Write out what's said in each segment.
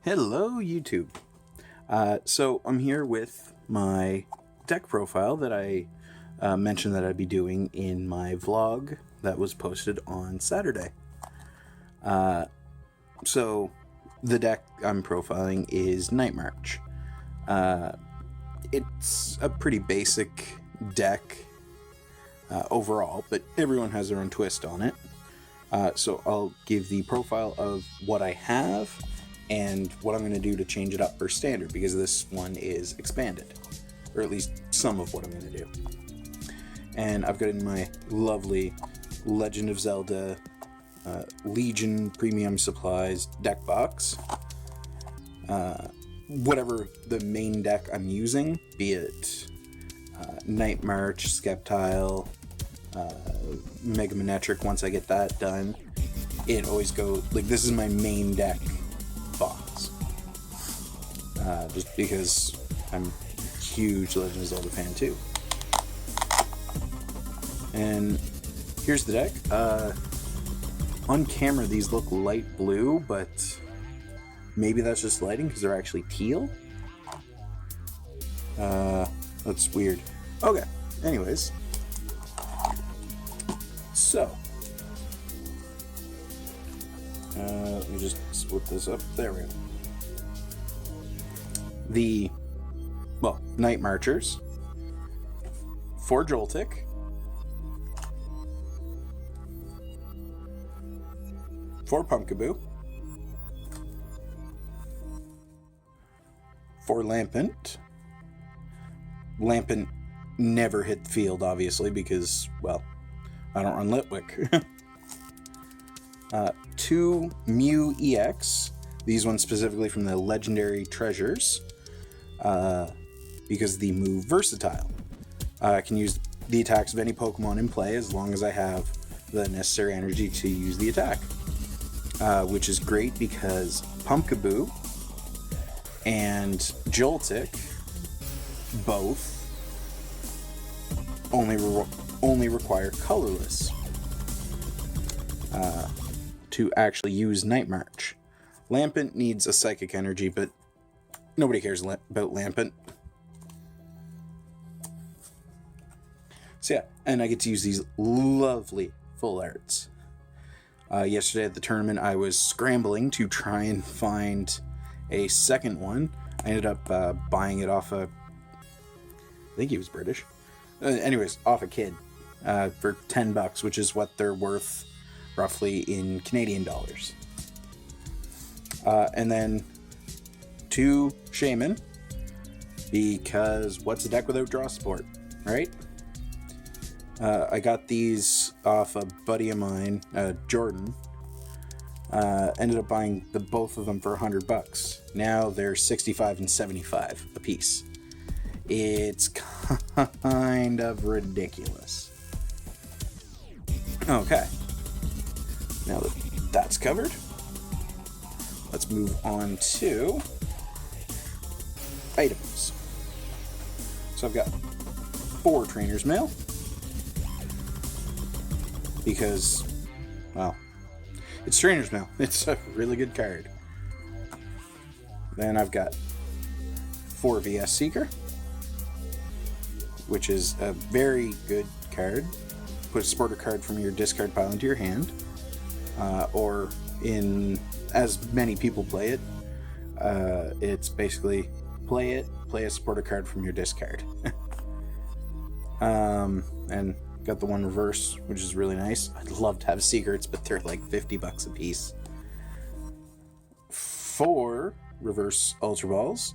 Hello, YouTube. So I'm here with my deck profile that I mentioned that I'd be doing in my vlog that was posted on Saturday. So the deck I'm profiling is Night March. It's a pretty basic deck overall, but everyone has their own twist on it. So I'll give the profile of what I have and what I'm going to do to change it up for standard, because this one is expanded, or at least some of what I'm going to do. And I've got in my lovely Legend of Zelda Legion Premium Supplies deck box. Whatever the main deck I'm using, be it Night March, Skeptile, Mega Manetric, once I get that done, it always goes, like, this is my main deck box. Just because I'm a huge Legend of Zelda fan too. And here's the deck. On camera these look light blue, but maybe that's just lighting because they're actually teal. That's weird. Okay, anyways. So, let me just split this up. There we go. Night Marchers. 4 Joltik. 4 Pumpkaboo. 4 Lampent. Lampent never hit the field, obviously, because, well, I don't run Litwick. 2 Mew EX. These ones specifically from the Legendary Treasures. Because the move Versatile. I can use the attacks of any Pokemon in play as long as I have the necessary energy to use the attack. Which is great because Pumpkaboo and Joltik both only require colorless to actually use Night March. Lampent needs a psychic energy, but nobody cares about Lampent. So yeah, and I get to use these lovely full arts. Yesterday at the tournament, I was scrambling to try and find a second one. I ended up buying it off I think he was British. Anyways, off a kid for $10, which is what they're worth roughly in Canadian dollars. And then 2 Shaman, because what's a deck without draw support, right? I got these off a buddy of mine, Jordan. Ended up buying both of them for $100. Now they're $65 and $75 a piece. It's kind of ridiculous. Okay. Now that that's covered, let's move on to items. So I've got 4 Trainer's Mail. Because, well, it's Trainer's Mail. It's a really good card. Then I've got 4 VS Seeker, which is a very good card. Put a supporter card from your discard pile into your hand, or in as many people play it, it's basically play a supporter card from your discard. And got the one reverse, which is really nice. I'd love to have secrets, but they're like $50 a piece. 4 reverse Ultra Balls.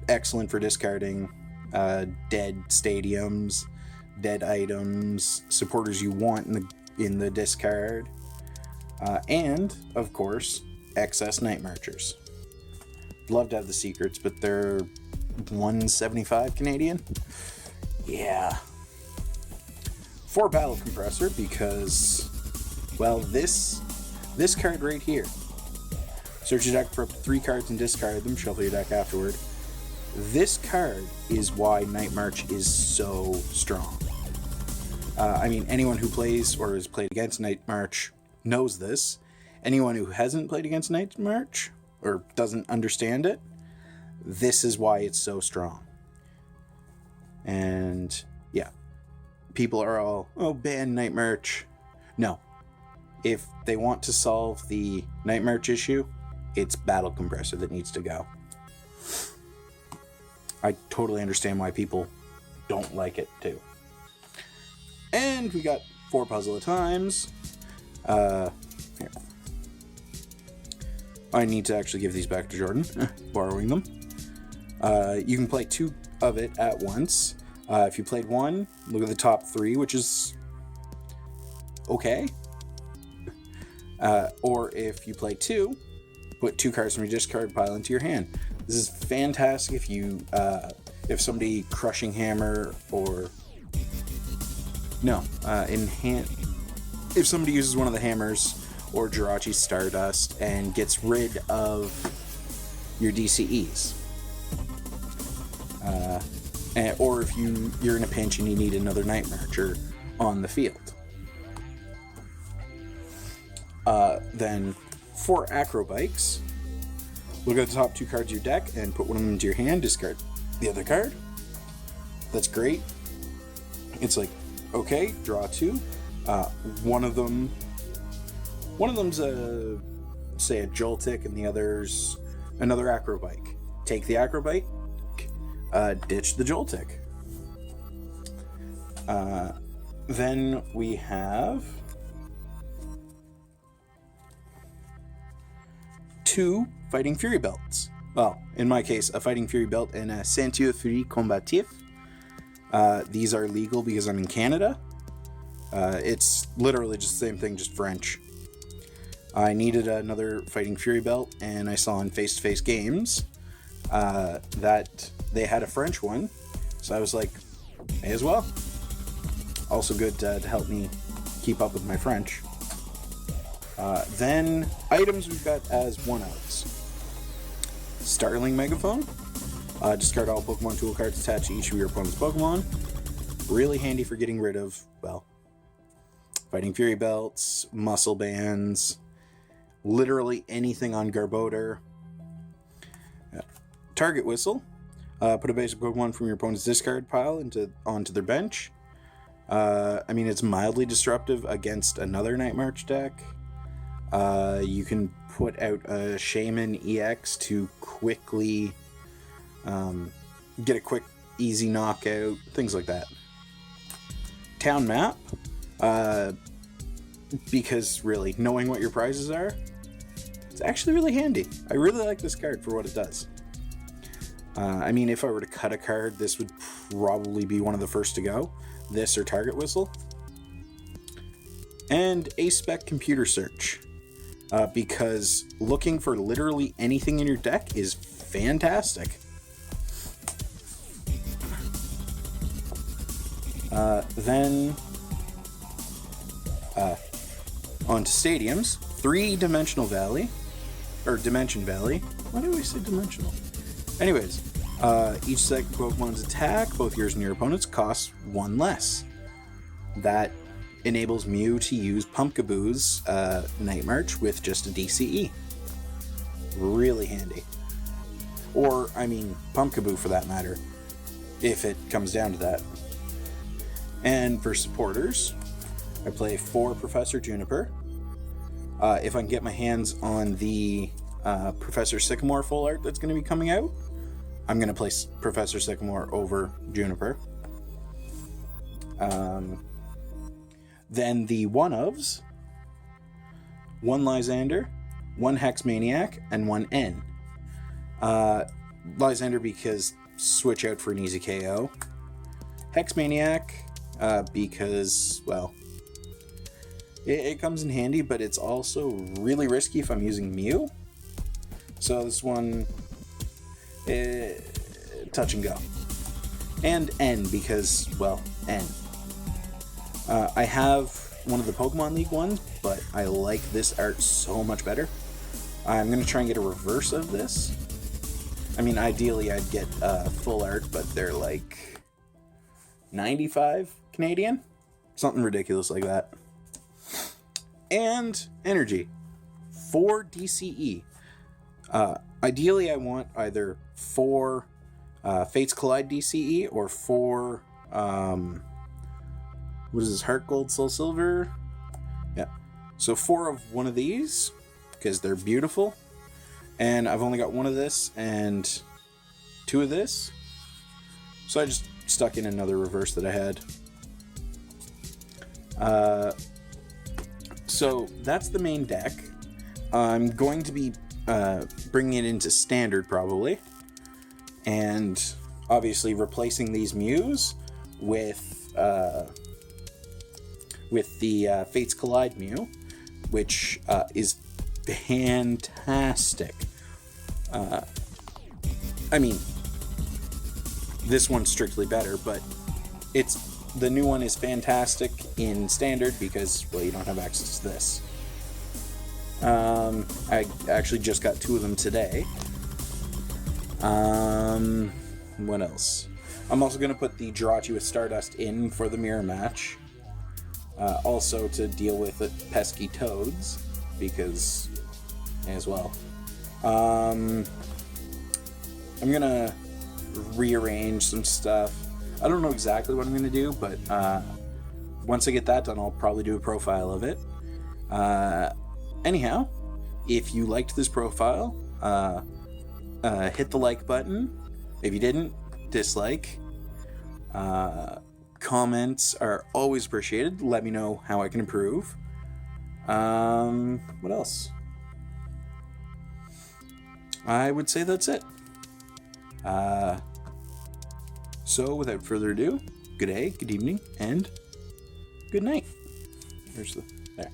Excellent for discarding dead stadiums, dead items, supporters you want in the discard. And, of course, excess Night Marchers. Love to have the secrets, but they're $175 Canadian. Yeah. 4 Battle Compressor, because, well, this card right here. Search your deck for up to 3 cards and discard them, shuffle your deck afterward. This card is why Night March is so strong. I mean, anyone who plays or has played against Night March knows this. Anyone who hasn't played against Night March or doesn't understand it, this is why it's so strong. And yeah, people are all, oh, ban Night March. No. If they want to solve the Night March issue, it's Battle Compressor that needs to go. I totally understand why people don't like it too. And we got 4 puzzle at times. Here. I need to actually give these back to Jordan, borrowing them. You can play 2 of it at once. If you played 1, look at the top 3, which is okay. Or if you play 2, put 2 cards from your discard pile into your hand. This is fantastic if you, if somebody Crushing Hammer or if somebody uses one of the hammers or Jirachi Stardust and gets rid of your DCEs. Or if you're in a pinch and you need another Night Marcher on the field. Then for Acrobikes, look at the top 2 cards of your deck and put one of them into your hand, discard the other card. That's great. It's like, okay, draw 2. One of them's say a Joltik and the other's another Acrobike. Take the Acrobike, ditch the Joltik. Then we have 2 Fighting Fury Belts. Well, in my case, a Fighting Fury Belt and a Ceinture Furie Combatif. These are legal because I'm in Canada. It's literally just the same thing, just French. I needed another Fighting Fury Belt, and I saw on Face to Face Games that they had a French one, so I was like, may as well. Also good to help me keep up with my French. Then, items we've got as 1-outs. Starling Megaphone. Discard all Pokemon tool cards attached to each of your opponent's Pokemon. Really handy for getting rid of, well, Fighting Fury Belts, Muscle Bands, literally anything on Garbodor. Target Whistle. Put a basic Pokemon from your opponent's discard pile onto their bench. I mean, it's mildly disruptive against another Night March deck. You can put out a Shaman EX to quickly get a quick, easy knockout, things like that. Town Map. Because really, knowing what your prizes are, it's actually really handy. I really like this card for what it does. I mean, if I were to cut a card, this would probably be one of the first to go. This or Target Whistle. And A-Spec Computer Search. Because looking for literally anything in your deck is fantastic. Then on to stadiums. 3-Dimensional Valley. Or Dimension Valley. Why do we say dimensional? Anyways, each set of Pokemon's attack, both yours and your opponent's, costs 1 less. That enables Mew to use Pumpkaboo's Night March with just a DCE. Really handy. Or, I mean, Pumpkaboo for that matter, if it comes down to that. And for supporters, I play 4 Professor Juniper. If I can get my hands on the Professor Sycamore full art that's going to be coming out, I'm going to place Professor Sycamore over Juniper. Then the one-ofs, 1 Lysander, 1 Hex Maniac, and 1 N. Lysander because switch out for an easy KO. Hex Maniac because, well, it comes in handy, but it's also really risky if I'm using Mew. So this one, touch and go. And N because, well, N. I have one of the Pokemon League ones, but I like this art so much better. I'm going to try and get a reverse of this. I mean, ideally I'd get full art, but they're like 95 Canadian? Something ridiculous like that. And Energy. 4 DCE. Ideally, I want either 4 Fates Collide DCE or 4, what is this, Heart Gold, Soul Silver? Yeah. So 4 of one of these, because they're beautiful. And I've only got 1 of this and 2 of this. So I just stuck in another reverse that I had. So that's the main deck. I'm going to be bringing it into standard probably, and obviously replacing these Mews with the Fates Collide Mew, which is fantastic. I mean, this one's strictly better, but the new one is fantastic in standard because, well, you don't have access to this. I actually just got 2 of them today. What else? I'm also going to put the Jirachi with Stardust in for the mirror match. Also to deal with the pesky toads, because as well. I'm going to rearrange some stuff. I don't know exactly what I'm going to do, but once I get that done, I'll probably do a profile of it. Anyhow, if you liked this profile, hit the like button. If you didn't, dislike. Comments are always appreciated. Let me know how I can improve. What else? I would say that's it. So without further ado, good day, good evening, and good night. There.